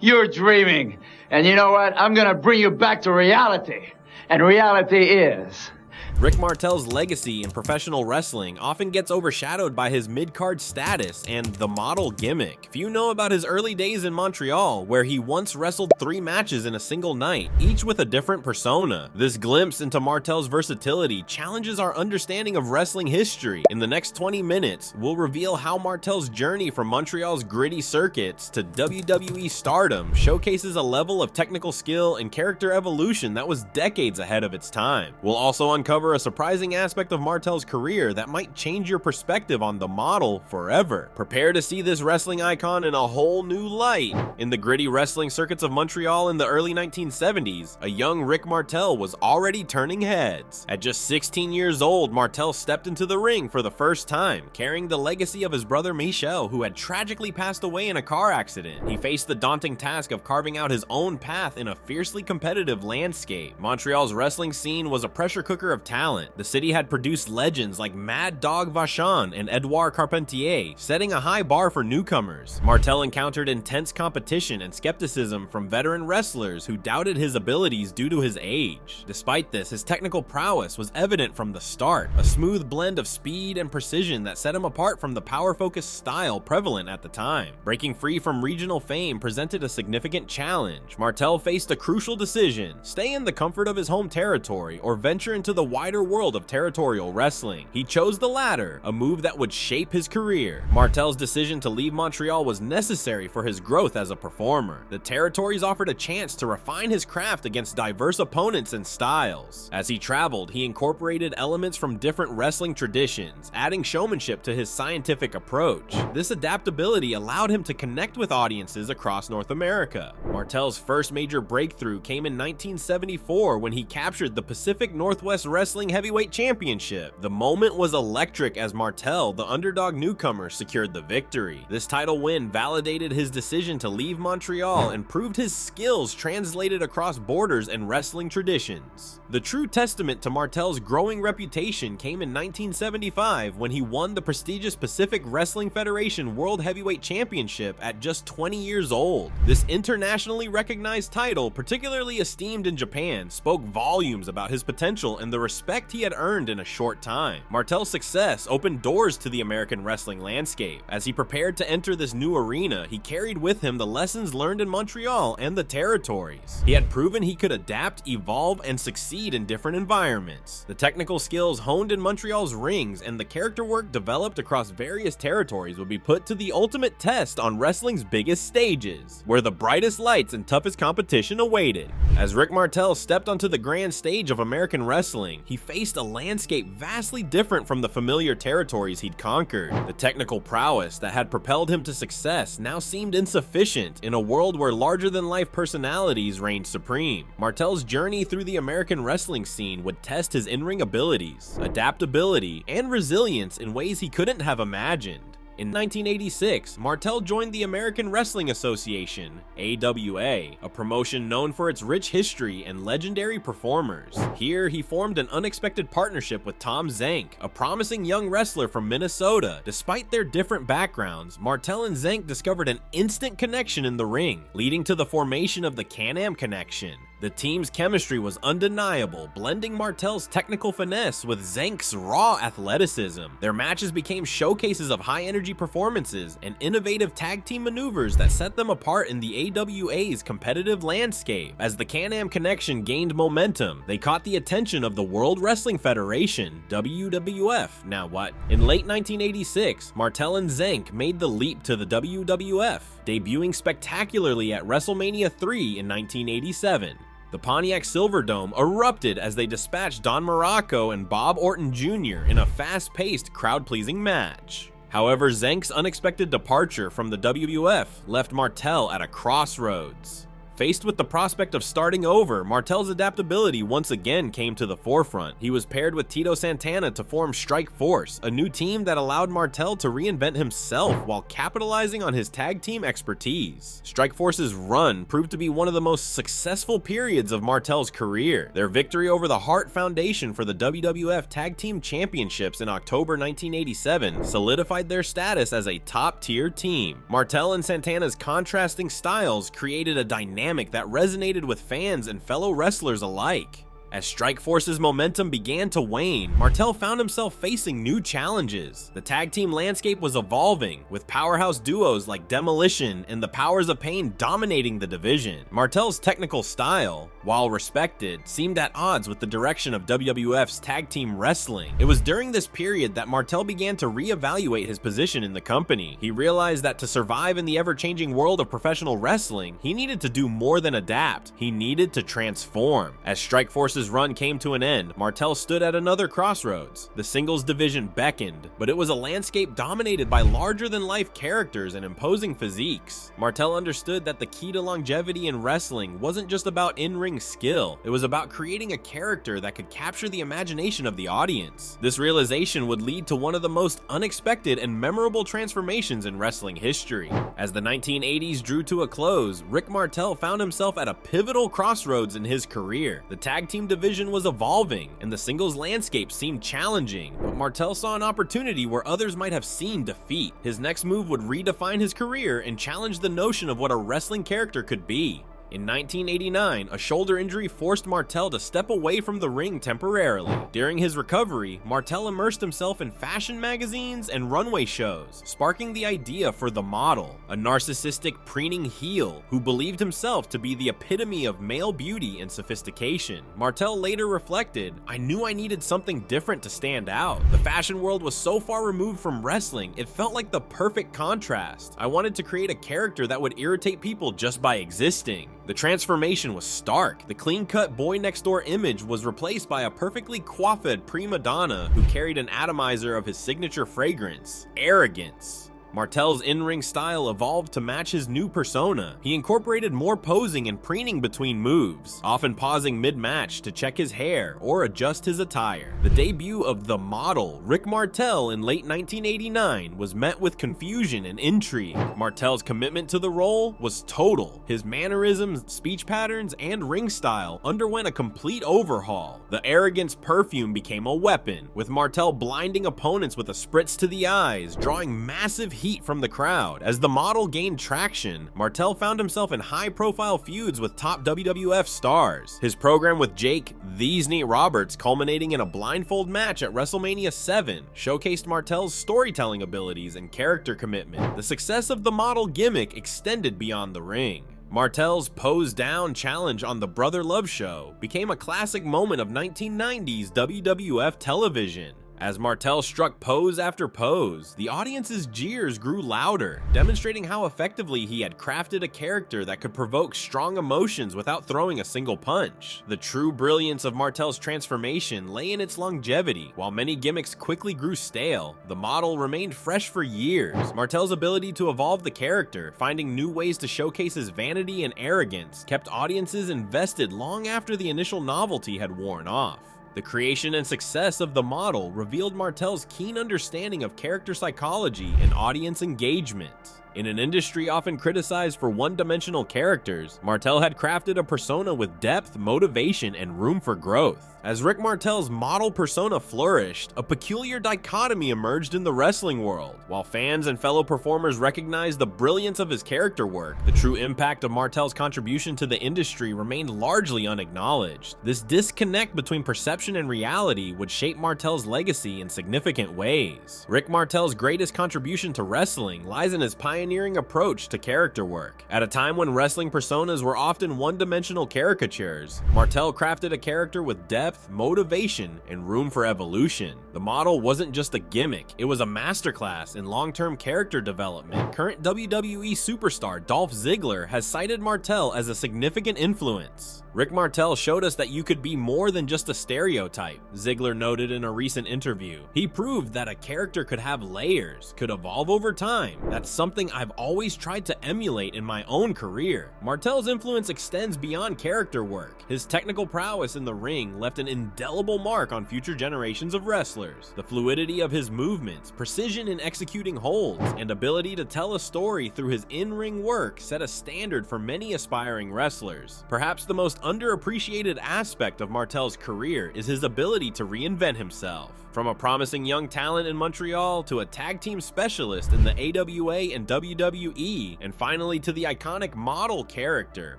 You're dreaming. And you know what? I'm gonna bring you back to reality. And reality is... Rick Martel's legacy in professional wrestling often gets overshadowed by his mid-card status and the model gimmick. Few know about his early days in Montreal, where he once wrestled 3 matches in a single night, each with a different persona. This glimpse into Martel's versatility challenges our understanding of wrestling history. In the next 20 minutes, we'll reveal how Martel's journey from Montreal's gritty circuits to WWE stardom showcases a level of technical skill and character evolution that was decades ahead of its time. We'll also uncover a surprising aspect of Martel's career that might change your perspective on the model forever. Prepare to see this wrestling icon in a whole new light. In the gritty wrestling circuits of Montreal in the early 1970s, a young Rick Martel was already turning heads. At just 16 years old, Martel stepped into the ring for the first time, carrying the legacy of his brother Michel, who had tragically passed away in a car accident. He faced the daunting task of carving out his own path in a fiercely competitive landscape. Montreal's wrestling scene was a pressure cooker of talent. The city had produced legends like Mad Dog Vachon and Edouard Carpentier, setting a high bar for newcomers. Martel encountered intense competition and skepticism from veteran wrestlers who doubted his abilities due to his age. Despite this, his technical prowess was evident from the start, a smooth blend of speed and precision that set him apart from the power-focused style prevalent at the time. Breaking free from regional fame presented a significant challenge. Martel faced a crucial decision: stay in the comfort of his home territory or venture into the wider world of territorial wrestling. He chose the latter, a move that would shape his career. Martel's decision to leave Montreal was necessary for his growth as a performer. The territories offered a chance to refine his craft against diverse opponents and styles. As he traveled, he incorporated elements from different wrestling traditions, adding showmanship to his scientific approach. This adaptability allowed him to connect with audiences across North America. Martel's first major breakthrough came in 1974 when he captured the Pacific Northwest Wrestling Heavyweight Championship. The moment was electric as Martel, the underdog newcomer, secured the victory. This title win validated his decision to leave Montreal and proved his skills translated across borders and wrestling traditions. The true testament to Martel's growing reputation came in 1975 when he won the prestigious Pacific Wrestling Federation World Heavyweight Championship at just 20 years old. This internationally recognized title, particularly esteemed in Japan, spoke volumes about his potential and the respect he had earned in a short time. Martel's success opened doors to the American wrestling landscape. As he prepared to enter this new arena, he carried with him the lessons learned in Montreal and the territories. He had proven he could adapt, evolve, and succeed in different environments. The technical skills honed in Montreal's rings and the character work developed across various territories would be put to the ultimate test on wrestling's biggest stages, where the brightest lights and toughest competition awaited. As Rick Martel stepped onto the grand stage of American wrestling, he faced a landscape vastly different from the familiar territories he'd conquered. The technical prowess that had propelled him to success now seemed insufficient in a world where larger-than-life personalities reigned supreme. Martel's journey through the American wrestling scene would test his in-ring abilities, adaptability, and resilience in ways he couldn't have imagined. In 1986, Martel joined the American Wrestling Association, AWA, a promotion known for its rich history and legendary performers. Here, he formed an unexpected partnership with Tom Zank, a promising young wrestler from Minnesota. Despite their different backgrounds, Martel and Zank discovered an instant connection in the ring, leading to the formation of the Can-Am Connection. The team's chemistry was undeniable, blending Martel's technical finesse with Zank's raw athleticism. Their matches became showcases of high-energy performances and innovative tag team maneuvers that set them apart in the AWA's competitive landscape. As the Can-Am Connection gained momentum, they caught the attention of the World Wrestling Federation, WWF. Now what? In late 1986, Martel and Zank made the leap to the WWF, debuting spectacularly at WrestleMania 3 in 1987. The Pontiac Silverdome erupted as they dispatched Don Morocco and Bob Orton Jr. in a fast-paced, crowd-pleasing match. However, Zank's unexpected departure from the WWF left Martel at a crossroads. Faced with the prospect of starting over, Martel's adaptability once again came to the forefront. He was paired with Tito Santana to form Strike Force, a new team that allowed Martel to reinvent himself while capitalizing on his tag team expertise. Strike Force's run proved to be one of the most successful periods of Martel's career. Their victory over the Hart Foundation for the WWF Tag Team Championships in October 1987 solidified their status as a top-tier team. Martel and Santana's contrasting styles created a dynamic that resonated with fans and fellow wrestlers alike. As Strike Force's momentum began to wane, Martel found himself facing new challenges. The tag team landscape was evolving, with powerhouse duos like Demolition and the Powers of Pain dominating the division. Martel's technical style, while respected, seemed at odds with the direction of WWF's tag team wrestling. It was during this period that Martel began to reevaluate his position in the company. He realized that to survive in the ever-changing world of professional wrestling, he needed to do more than adapt. He needed to transform. As Strike Force's run came to an end, Martel stood at another crossroads. The singles division beckoned, but it was a landscape dominated by larger-than-life characters and imposing physiques. Martel understood that the key to longevity in wrestling wasn't just about in-ring skill, it was about creating a character that could capture the imagination of the audience. This realization would lead to one of the most unexpected and memorable transformations in wrestling history. As the 1980s drew to a close, Rick Martel found himself at a pivotal crossroads in his career. The tag team division was evolving, and the singles landscape seemed challenging, but Martel saw an opportunity where others might have seen defeat. His next move would redefine his career and challenge the notion of what a wrestling character could be. In 1989, a shoulder injury forced Martel to step away from the ring temporarily. During his recovery, Martel immersed himself in fashion magazines and runway shows, sparking the idea for the Model, a narcissistic, preening heel who believed himself to be the epitome of male beauty and sophistication. Martel later reflected, "I knew I needed something different to stand out. The fashion world was so far removed from wrestling, it felt like the perfect contrast. I wanted to create a character that would irritate people just by existing." The transformation was stark. The clean-cut boy-next-door image was replaced by a perfectly coiffed prima donna who carried an atomizer of his signature fragrance, arrogance. Martel's in-ring style evolved to match his new persona. He incorporated more posing and preening between moves, often pausing mid-match to check his hair or adjust his attire. The debut of the Model, Rick Martel, in late 1989 was met with confusion and intrigue. Martel's commitment to the role was total. His mannerisms, speech patterns, and ring style underwent a complete overhaul. The arrogance perfume became a weapon, with Martel blinding opponents with a spritz to the eyes, drawing massive heat from the crowd. As the Model gained traction, Martel found himself in high-profile feuds with top WWF stars. His program with Jake "These Neat" Roberts, culminating in a blindfold match at WrestleMania 7, showcased Martel's storytelling abilities and character commitment. The success of the Model gimmick extended beyond the ring. Martel's Pose Down challenge on the Brother Love Show became a classic moment of 1990s WWF television. As Martel struck pose after pose, the audience's jeers grew louder, demonstrating how effectively he had crafted a character that could provoke strong emotions without throwing a single punch. The true brilliance of Martel's transformation lay in its longevity. While many gimmicks quickly grew stale, the Model remained fresh for years. Martel's ability to evolve the character, finding new ways to showcase his vanity and arrogance, kept audiences invested long after the initial novelty had worn off. The creation and success of the Model revealed Martel's keen understanding of character psychology and audience engagement. In an industry often criticized for one-dimensional characters, Martel had crafted a persona with depth, motivation, and room for growth. As Rick Martel's Model persona flourished, a peculiar dichotomy emerged in the wrestling world. While fans and fellow performers recognized the brilliance of his character work, the true impact of Martel's contribution to the industry remained largely unacknowledged. This disconnect between perception and reality would shape Martel's legacy in significant ways. Rick Martel's greatest contribution to wrestling lies in his pioneering approach to character work. At a time when wrestling personas were often one-dimensional caricatures, Martel crafted a character with depth, motivation, and room for evolution. The Model wasn't just a gimmick, it was a masterclass in long-term character development. Current WWE superstar Dolph Ziggler has cited Martel as a significant influence. Rick Martel showed us that you could be more than just a stereotype, Ziggler noted in a recent interview. He proved that a character could have layers, could evolve over time. That's something I've always tried to emulate in my own career. Martel's influence extends beyond character work. His technical prowess in the ring left an indelible mark on future generations of wrestlers. The fluidity of his movements, precision in executing holds, and ability to tell a story through his in-ring work set a standard for many aspiring wrestlers. Perhaps the most underappreciated aspect of Martel's career is his ability to reinvent himself. From a promising young talent in Montreal to a tag team specialist in the AWA and WWE, and finally to the iconic model character,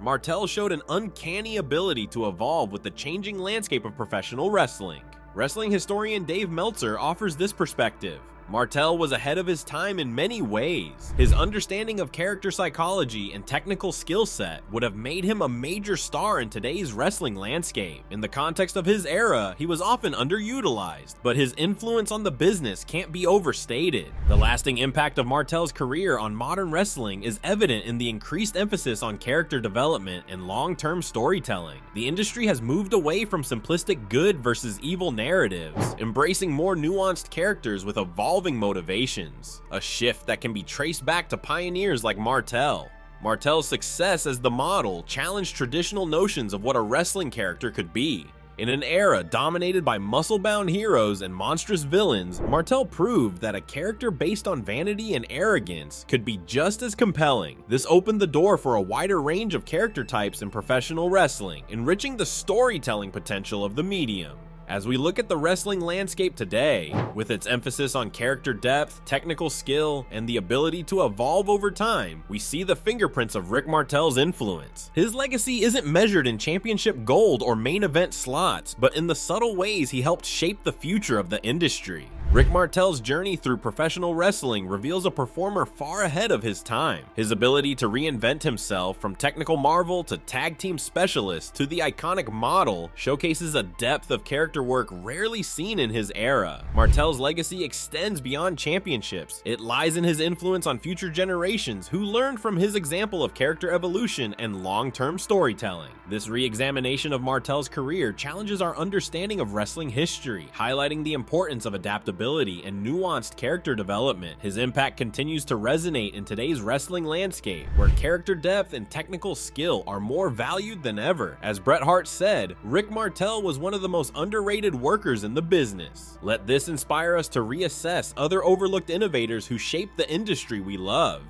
Martel showed an uncanny ability to evolve with the changing landscape of professional wrestling. Wrestling historian Dave Meltzer offers this perspective. Martel was ahead of his time in many ways. His understanding of character psychology and technical skill set would have made him a major star in today's wrestling landscape. In the context of his era, he was often underutilized, but his influence on the business can't be overstated. The lasting impact of Martel's career on modern wrestling is evident in the increased emphasis on character development and long-term storytelling. The industry has moved away from simplistic good versus evil narratives, embracing more nuanced characters with evolving motivations, a shift that can be traced back to pioneers like Martel. Martel's success as the model challenged traditional notions of what a wrestling character could be. In an era dominated by muscle-bound heroes and monstrous villains, Martel proved that a character based on vanity and arrogance could be just as compelling. This opened the door for a wider range of character types in professional wrestling, enriching the storytelling potential of the medium. As we look at the wrestling landscape today, with its emphasis on character depth, technical skill, and the ability to evolve over time, we see the fingerprints of Rick Martel's influence. His legacy isn't measured in championship gold or main event slots, but in the subtle ways he helped shape the future of the industry. Rick Martel's journey through professional wrestling reveals a performer far ahead of his time. His ability to reinvent himself from technical marvel to tag team specialist to the iconic model showcases a depth of character work rarely seen in his era. Martel's legacy extends beyond championships. It lies in his influence on future generations who learned from his example of character evolution and long-term storytelling. This re-examination of Martel's career challenges our understanding of wrestling history, highlighting the importance of adaptability and nuanced character development. His impact continues to resonate in today's wrestling landscape, where character depth and technical skill are more valued than ever. As Bret Hart said, Rick Martel was one of the most underrated workers in the business. Let this inspire us to reassess other overlooked innovators who shaped the industry we love.